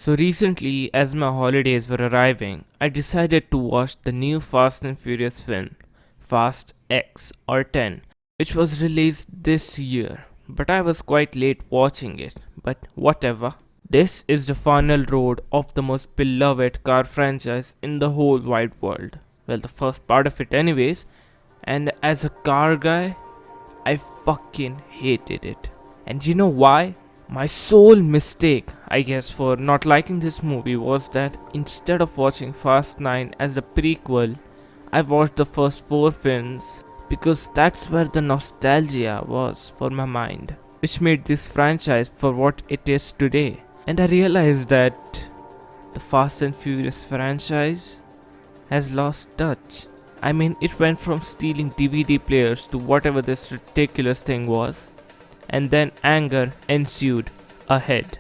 So recently, as my holidays were arriving, I decided to watch the new Fast and Furious film, Fast X or 10, which was released this year. But I was quite late watching it, but whatever. This is the final road of the most beloved car franchise in the whole wide world. Well, the first part of it, anyways, and as a car guy, I fucking hated it. And you know why? My sole mistake, I guess, for not liking this movie was that instead of watching Fast 9 as a prequel, I watched the first four films because that's where the nostalgia was for my mind, which made this franchise for what it is today. And I realized that the Fast and Furious franchise has lost touch. I mean, it went from stealing DVD players to whatever this ridiculous thing was, and then anger ensued ahead.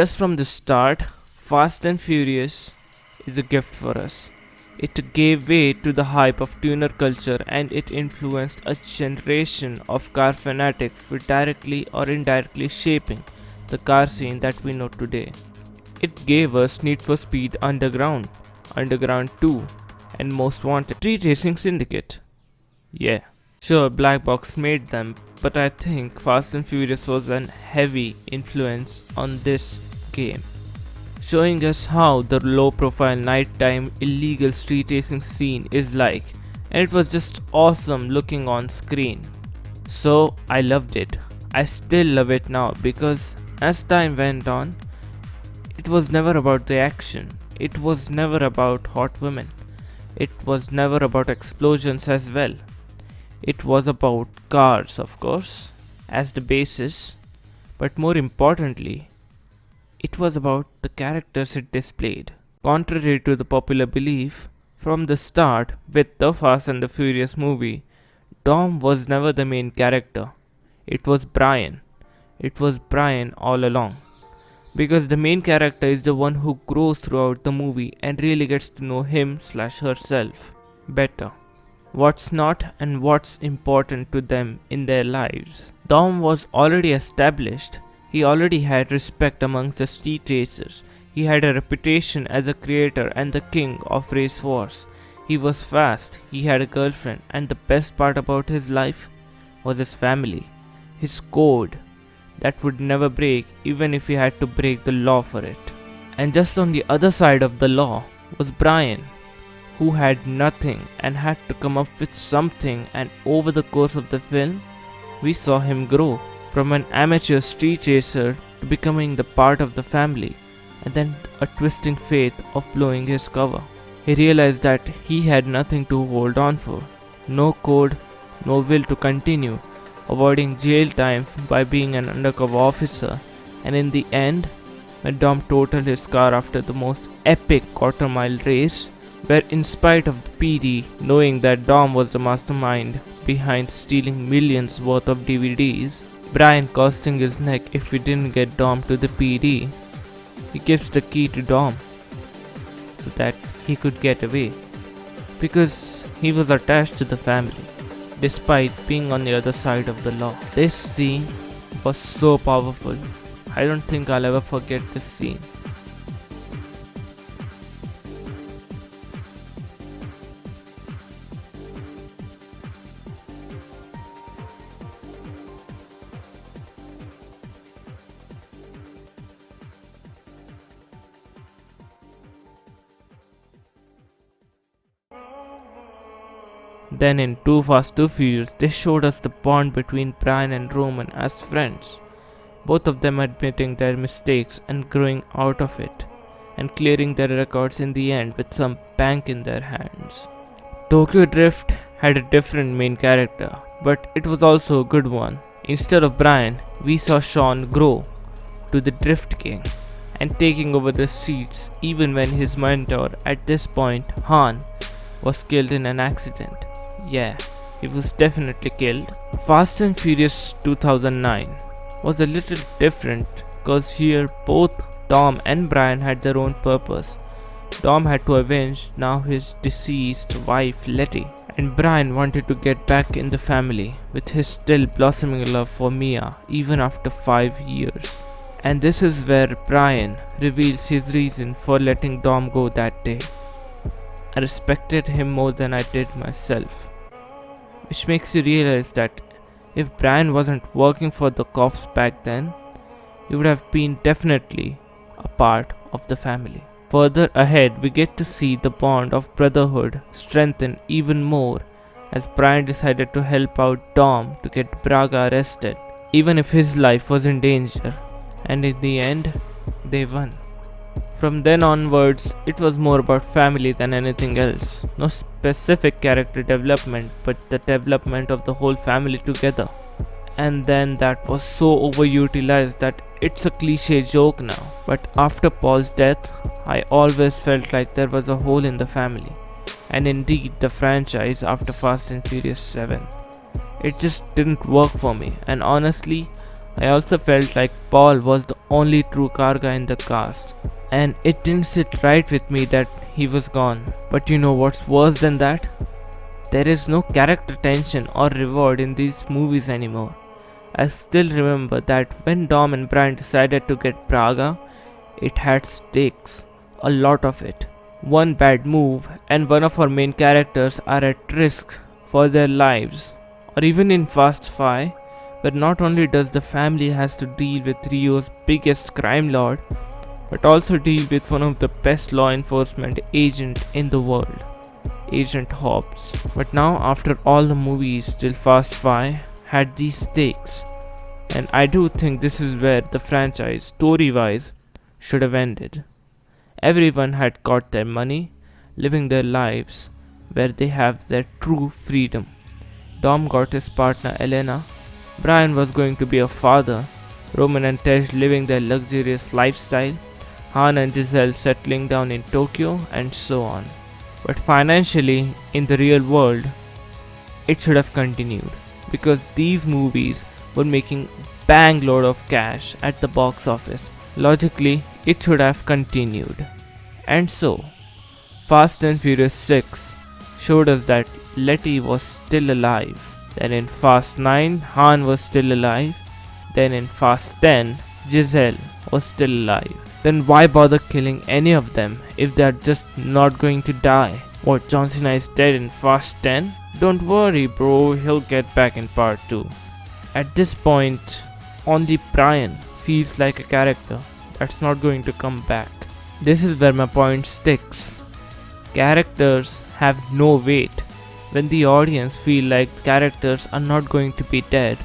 Just from the start, Fast and Furious is a gift for us. It gave way to the hype of tuner culture and it influenced a generation of car fanatics for directly or indirectly shaping the car scene that we know today. It gave us Need for Speed Underground, Underground 2, and Most Wanted, Street Racing Syndicate. Yeah. Sure, Black Box made them, but I think Fast and Furious was an heavy influence on this game, showing us how the low profile nighttime illegal street racing scene is like, and it was just awesome looking on screen. So I loved it. I still love it now because as time went on, it was never about the action, it was never about hot women, it was never about explosions as well. It was about cars, of course, as the basis, but more importantly, it was about the characters it displayed. Contrary to the popular belief, from the start with the Fast and the Furious movie, Dom was never the main character. It was Brian. It was Brian all along. Because the main character is the one who grows throughout the movie and really gets to know him/herself better. What's not and what's important to them in their lives. Dom was already established. He already had respect amongst the street racers. He had a reputation as a creator and the king of race wars. He was fast, he had a girlfriend, and the best part about his life was his family. His code that would never break even if he had to break the law for it. And just on the other side of the law was Brian, who had nothing and had to come up with something, and over the course of the film, we saw him grow from an amateur street racer to becoming the part of the family, and then a twisting fate of blowing his cover. He realized that he had nothing to hold on for, no code, no will to continue, avoiding jail time by being an undercover officer, and in the end, when Dom totaled his car after the most epic quarter-mile race, where in spite of the PD knowing that Dom was the mastermind behind stealing millions worth of DVDs, Brian costing his neck if he didn't get Dom to the PD, he gives the key to Dom so that he could get away because he was attached to the family despite being on the other side of the law. This scene was so powerful. I don't think I'll ever forget this scene. Then in Too Fast Too Furious, they showed us the bond between Brian and Roman as friends, both of them admitting their mistakes and growing out of it, and clearing their records in the end with some bank in their hands. Tokyo Drift had a different main character, but it was also a good one. Instead of Brian, we saw Sean grow to the Drift King and taking over the streets even when his mentor at this point, Han, was killed in an accident. Yeah, he was definitely killed. Fast and Furious 2009 was a little different because here both Dom and Brian had their own purpose. Dom had to avenge now his deceased wife Letty, and Brian wanted to get back in the family with his still blossoming love for Mia even after 5 years. And this is where Brian reveals his reason for letting Dom go that day. I respected him more than I did myself. Which makes you realize that if Brian wasn't working for the cops back then, he would have been definitely a part of the family. Further ahead, we get to see the bond of brotherhood strengthen even more as Brian decided to help out Dom to get Braga arrested, even if his life was in danger. And in the end, they won. From then onwards, it was more about family than anything else. No specific character development, but the development of the whole family together. And then that was so overutilized that it's a cliche joke now. But after Paul's death, I always felt like there was a hole in the family. And indeed, the franchise after Fast and Furious 7. It just didn't work for me, and honestly, I also felt like Paul was the only true car guy in the cast. And it didn't sit right with me that he was gone. But you know what's worse than that? There is no character tension or reward in these movies anymore. I still remember that when Dom and Brian decided to get Braga, it had stakes. A lot of it. One bad move and one of our main characters are at risk for their lives. Or even in Fast 5, where not only does the family has to deal with Rio's biggest crime lord, but also deal with one of the best law enforcement agent in the world, Agent Hobbs. But now after all the movies till Fast 5 had these stakes, and I do think this is where the franchise, story-wise, should have ended. Everyone had got their money, living their lives where they have their true freedom. Dom got his partner Elena, Brian was going to be a father, Roman and Tej living their luxurious lifestyle, Han and Giselle settling down in Tokyo, and so on. But financially, in the real world, it should have continued, because these movies were making bang load of cash at the box office. Logically, it should have continued. And so, Fast and Furious 6 showed us that Letty was still alive. Then in Fast 9, Han was still alive. Then in Fast 10, Giselle was still alive. Then why bother killing any of them if they are just not going to die? What, John Cena is dead in Fast 10? Don't worry bro, he'll get back in part 2. At this point, only Brian feels like a character that's not going to come back. This is where my point sticks. Characters have no weight. When the audience feel like characters are not going to be dead,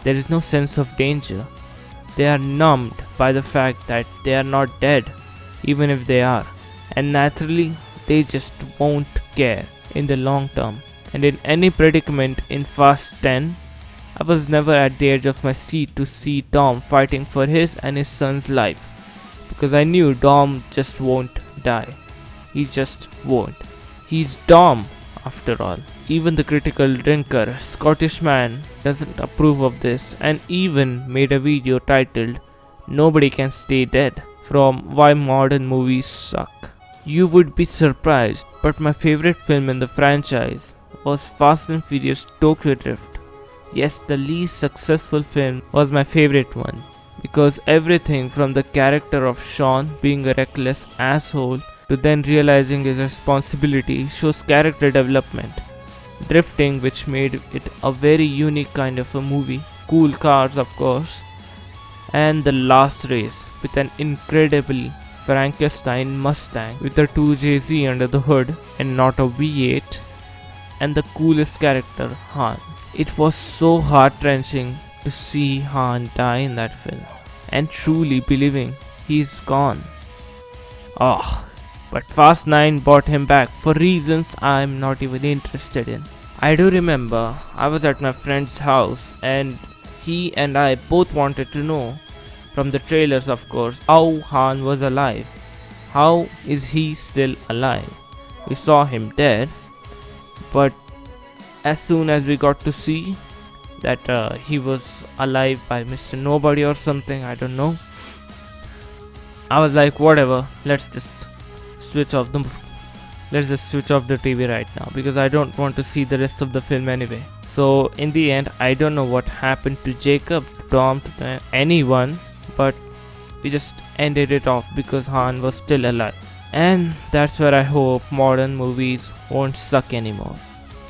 there is no sense of danger. They are numbed by the fact that they are not dead, even if they are. And naturally, they just won't care in the long term. And in any predicament in Fast 10, I was never at the edge of my seat to see Dom fighting for his and his son's life. Because I knew Dom just won't die. He just won't. He's Dom, after all. Even the critical drinker, Scottish man, doesn't approve of this and even made a video titled "Nobody Can Stay Dead" from Why Modern Movies Suck. You would be surprised, but my favorite film in the franchise was Fast and Furious Tokyo Drift. Yes, the least successful film was my favorite one, because everything from the character of Sean being a reckless asshole to then realizing his responsibility shows character development. Drifting, which made it a very unique kind of a movie, cool cars of course, and the last race with an incredible Frankenstein Mustang with a 2JZ under the hood and not a V8, and the coolest character, Han. It was so heart-wrenching to see Han die in that film and truly believing he's gone. But Fast 9 brought him back for reasons I'm not even interested in. I do remember I was at my friend's house and He and I both wanted to know, from the trailers of course, how Han was alive. How is he still alive? We saw him dead, but as soon as we got to see that he was alive by Mr. Nobody or something, I don't know, I was like, whatever, switch off the let's just switch off the TV right now because I don't want to see the rest of the film anyway. So in the end, I don't know what happened to Jacob, to Tom, to anyone, but we just ended it off because Han was still alive. And that's where I hope modern movies won't suck anymore.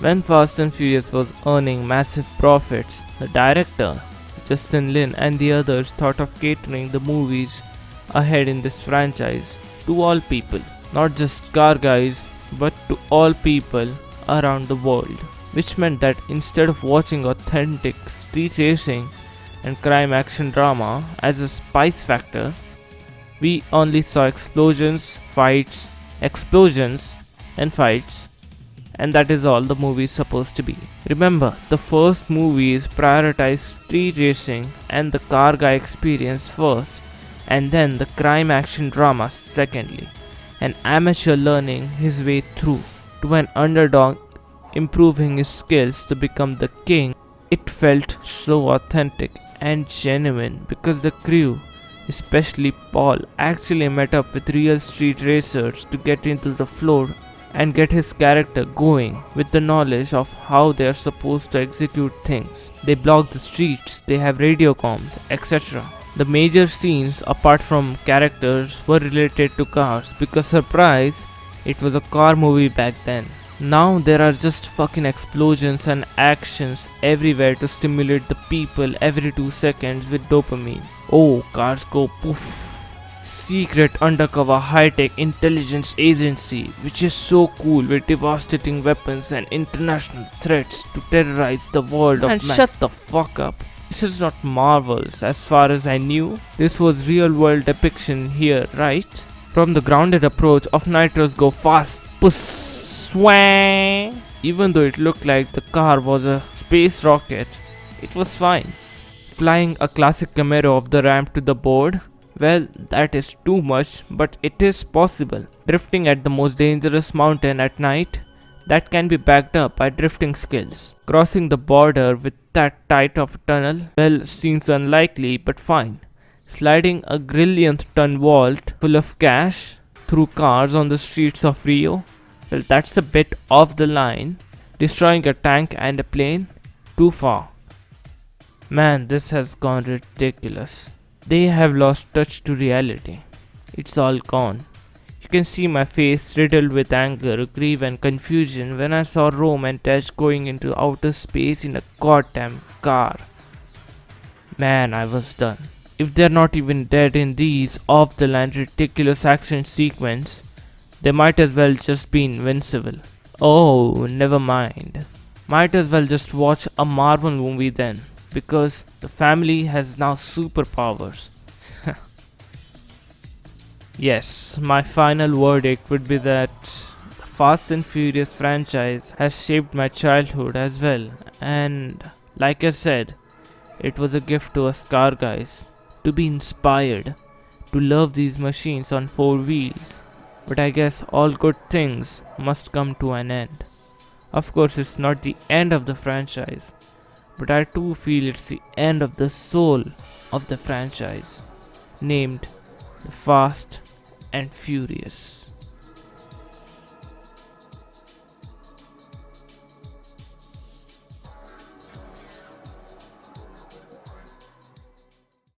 When Fast and Furious was earning massive profits, the director, Justin Lin, and the others thought of catering the movies ahead in this franchise to all people, not just car guys, but to all people around the world. Which meant that instead of watching authentic street racing and crime action drama as a spice factor, we only saw explosions, and fights, and that is all the movie is supposed to be. Remember, the first movies prioritized street racing and the car guy experience first, and then the crime action drama secondly. An amateur learning his way through to an underdog improving his skills to become the king. It felt so authentic and genuine because the crew, especially Paul, actually met up with real street racers to get into the floor and get his character going with the knowledge of how they are supposed to execute things. They block the streets, they have radio comms, etc. The major scenes apart from characters were related to cars because surprise, it was a car movie back then. Now there are just fucking explosions and actions everywhere to stimulate the people every 2 seconds with dopamine. Oh, cars go poof. Secret undercover high-tech intelligence agency which is so cool with devastating weapons and international threats to terrorize the world of man. Shut the fuck up. This is not Marvels as far as I knew. This was real world depiction here, right? From the grounded approach of Nitros Go Fast Puss Swang. Even though it looked like the car was a space rocket, it was fine. Flying a classic Camaro off the ramp to the board, well, that is too much, but it is possible. Drifting at the most dangerous mountain at night, that can be backed up by drifting skills. Crossing the border with that tight of a tunnel, well, seems unlikely, but fine. Sliding a grillionth ton vault full of cash through cars on the streets of Rio, well, that's a bit off the line. Destroying a tank and a plane, too far. Man, this has gone ridiculous. They have lost touch to reality. It's all gone. You can see my face riddled with anger, grief and confusion when I saw Rome and Tej going into outer space in a goddamn car. Man, I was done. If they're not even dead in these off-the-line ridiculous action sequence, they might as well just be invincible. Oh, never mind. Might as well just watch a Marvel movie then, because the family has now superpowers. Yes, my final verdict would be that the Fast and Furious franchise has shaped my childhood as well, and like I said, it was a gift to us car guys to be inspired to love these machines on 4 wheels. But I guess all good things must come to an end. Of course, it's not the end of the franchise, but I too feel it's the end of the soul of the franchise, named the Fast and Furious.